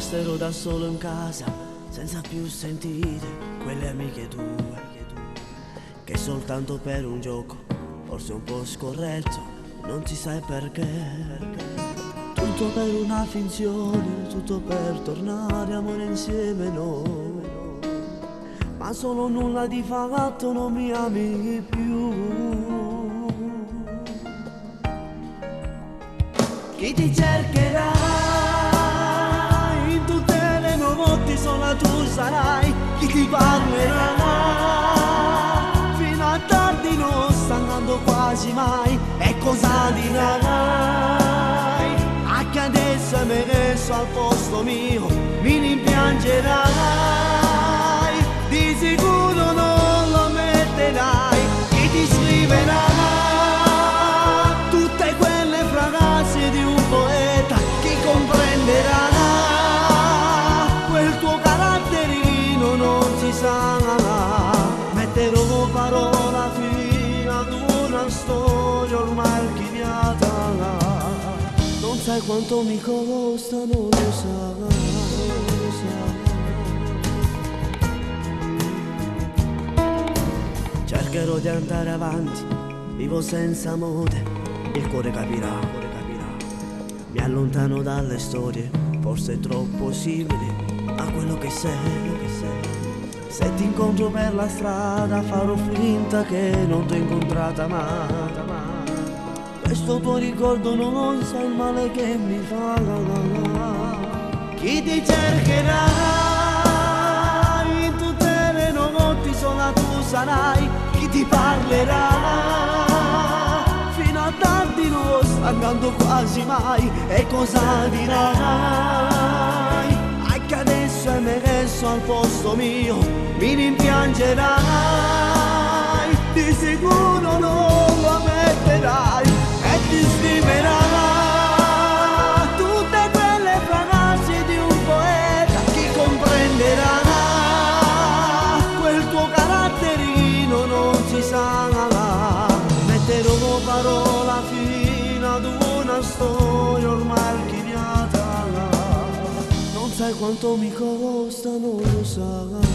rimasterò da solo in casa, senza più sentire quelle amiche tue, che soltanto per un gioco, forse un po' scorretto, non ti sai perché. Tutto per una finzione, tutto per tornare amore insieme noi, ma solo nulla di fatto, non mi ami più. Chi ti cercherà in tutte le notti sola tu sarai, chi ti parlerà fino a tardi non sta andando quasi mai, e cosa dirai a chi adesso è messo al posto mio, mi rimpiangerai, di sicuro non lo metterai. Chi ti scriverà tutte quelle frasi di un poeta, chi comprenderà quel tuo caratterino non si sa. Metterò parola fino ad una storia ormai archiviata, non sai quanto mi costa, non lo sai. Cercherò di andare avanti, vivo senza amore, il cuore capirà, mi allontano dalle storie, forse troppo simili a quello che sei. Se ti incontro per la strada farò finta che non t'ho incontrata mai. Questo tuo ricordo non sa il male che mi fa. Chi ti cercherà in tutte le notti sola tu sarai, chi ti parlerà fino a tardi non sta andando quasi mai, e cosa dirai a che adesso è messo al posto mio, mi rimpiangerai, di sicuro non lo ammetterai, e ti scriverà tutte quelle frasi di un poeta, chi comprenderà quel tuo caratterino non si sa. Metterò parola fino ad una storia ormai archiviata, non sai quanto mi costa, non lo sai.